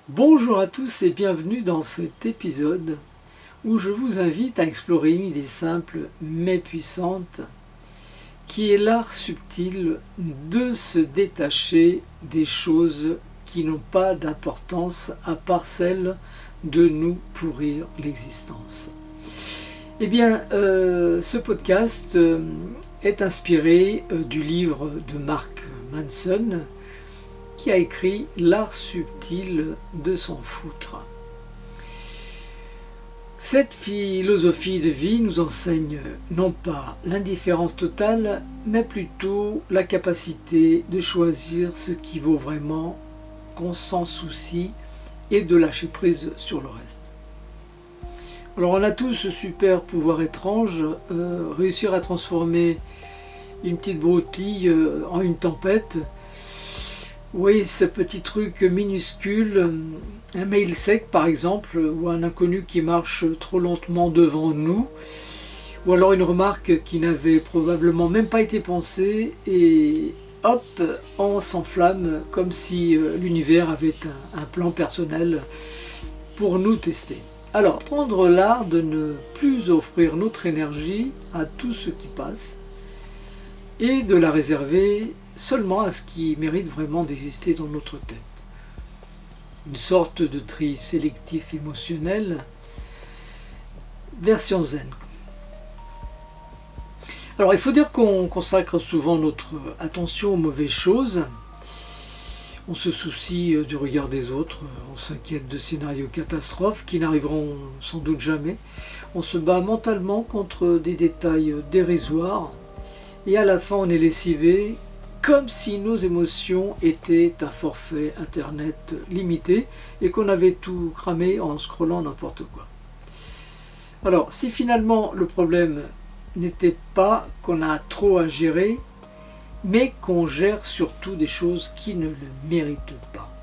Bonjour à tous et bienvenue dans cet épisode où je vous invite à explorer une idée simple mais puissante qui est l'art subtil de se détacher des choses qui n'ont pas d'importance à part celle de nous pourrir l'existence. Eh bien, ce podcast est inspiré du livre de Mark Manson qui a écrit L'art subtil de s'en foutre. Cette philosophie de vie nous enseigne non pas l'indifférence totale, mais plutôt la capacité de choisir ce qui vaut vraiment, qu'on s'en soucie, et de lâcher prise sur le reste. Alors on a tous ce super pouvoir étrange, réussir à transformer une petite broutille en une tempête. Oui, ce petit truc minuscule, un mail sec par exemple, ou un inconnu qui marche trop lentement devant nous, ou alors une remarque qui n'avait probablement même pas été pensée, et hop, on s'enflamme comme si l'univers avait un plan personnel pour nous tester. Alors, prendre l'art de ne plus offrir notre énergie à tout ce qui passe, et de la réserver seulement à ce qui mérite vraiment d'exister dans notre tête. Une sorte de tri sélectif émotionnel, version zen. Alors il faut dire qu'on consacre souvent notre attention aux mauvaises choses. On se soucie du regard des autres, on s'inquiète de scénarios catastrophes qui n'arriveront sans doute jamais. On se bat mentalement contre des détails dérisoires et à la fin on est lessivé comme si nos émotions étaient un forfait internet limité et qu'on avait tout cramé en scrollant n'importe quoi. Alors, si finalement le problème n'était pas qu'on a trop à gérer, mais qu'on gère surtout des choses qui ne le méritent pas.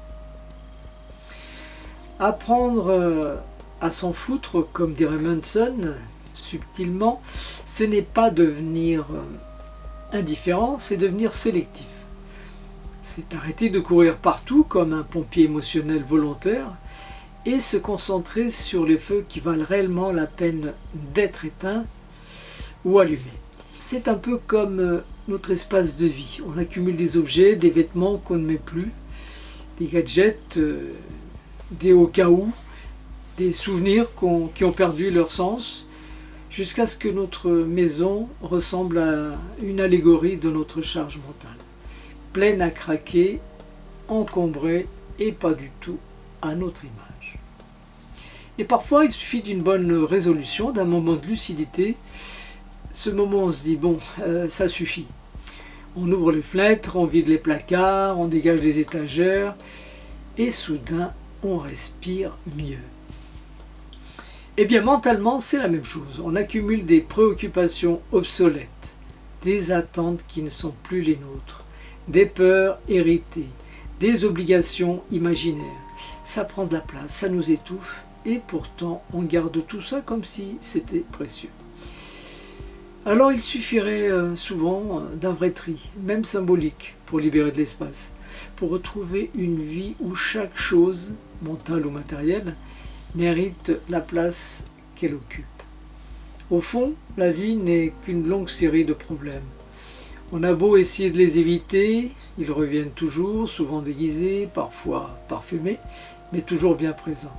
Apprendre à s'en foutre, comme dirait Manson, subtilement, ce n'est pas devenir indifférent, c'est devenir sélectif. C'est arrêter de courir partout comme un pompier émotionnel volontaire et se concentrer sur les feux qui valent réellement la peine d'être éteints ou allumés. C'est un peu comme notre espace de vie. On accumule des objets, des vêtements qu'on ne met plus, des gadgets, des au cas où, des souvenirs qui ont perdu leur sens, jusqu'à ce que notre maison ressemble à une allégorie de notre charge mentale, pleine à craquer, encombrée et pas du tout à notre image. Et parfois, il suffit d'une bonne résolution, d'un moment de lucidité. Ce moment, on se dit, bon, ça suffit. On ouvre les fenêtres, on vide les placards, on dégage les étagères, et soudain, on respire mieux. Eh bien, mentalement, c'est la même chose. On accumule des préoccupations obsolètes, des attentes qui ne sont plus les nôtres, des peurs héritées, des obligations imaginaires. Ça prend de la place, ça nous étouffe, et pourtant, on garde tout ça comme si c'était précieux. Alors, il suffirait souvent d'un vrai tri, même symbolique, pour libérer de l'espace, pour retrouver une vie où chaque chose, mentale ou matérielle, mérite la place qu'elle occupe. Au fond, la vie n'est qu'une longue série de problèmes. On a beau essayer de les éviter, ils reviennent toujours, souvent déguisés, parfois parfumés, mais toujours bien présents.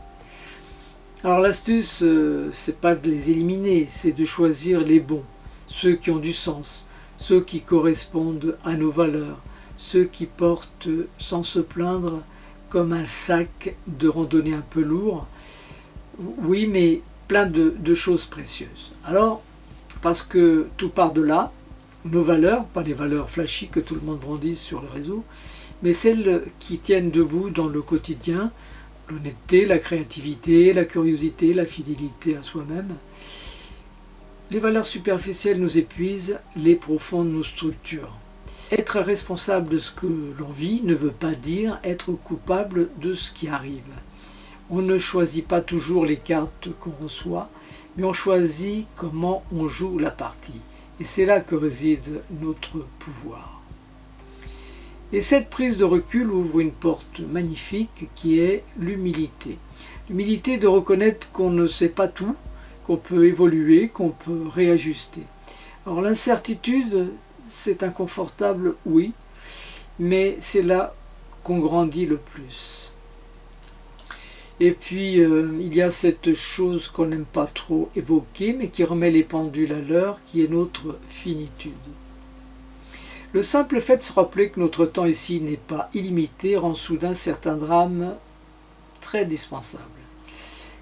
Alors l'astuce, c'est pas de les éliminer, c'est de choisir les bons, ceux qui ont du sens, ceux qui correspondent à nos valeurs, ceux qui portent sans se plaindre comme un sac de randonnée un peu lourd. Oui, mais plein de choses précieuses. Alors, parce que tout part de là, nos valeurs, pas les valeurs flashy que tout le monde brandit sur le réseau, mais celles qui tiennent debout dans le quotidien, l'honnêteté, la créativité, la curiosité, la fidélité à soi-même. Les valeurs superficielles nous épuisent, les profondes nous structurent. Être responsable de ce que l'on vit ne veut pas dire être coupable de ce qui arrive. On ne choisit pas toujours les cartes qu'on reçoit, mais on choisit comment on joue la partie. Et c'est là que réside notre pouvoir. Et cette prise de recul ouvre une porte magnifique qui est l'humilité. L'humilité de reconnaître qu'on ne sait pas tout, qu'on peut évoluer, qu'on peut réajuster. Alors l'incertitude, c'est inconfortable, oui, mais c'est là qu'on grandit le plus. Et puis, il y a cette chose qu'on n'aime pas trop évoquer, mais qui remet les pendules à l'heure, qui est notre finitude. Le simple fait de se rappeler que notre temps ici n'est pas illimité rend soudain certains drames très dispensables.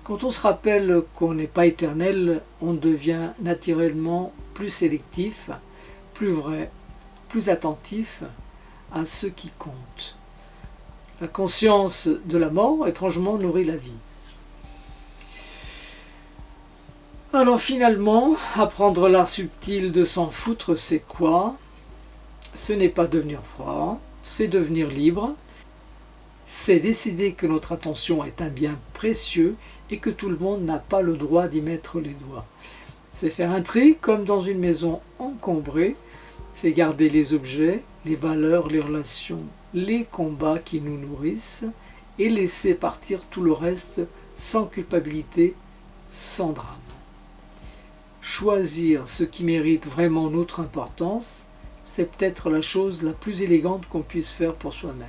Quand on se rappelle qu'on n'est pas éternel, on devient naturellement plus sélectif, plus vrai, plus attentif à ce qui compte. La conscience de la mort, étrangement, nourrit la vie. Alors finalement, apprendre l'art subtil de s'en foutre, c'est quoi? Ce n'est pas devenir froid, c'est devenir libre. C'est décider que notre attention est un bien précieux et que tout le monde n'a pas le droit d'y mettre les doigts. C'est faire un tri comme dans une maison encombrée, c'est garder les objets, les valeurs, les relations, les combats qui nous nourrissent et laisser partir tout le reste sans culpabilité, sans drame. Choisir ce qui mérite vraiment notre importance, c'est peut-être la chose la plus élégante qu'on puisse faire pour soi-même.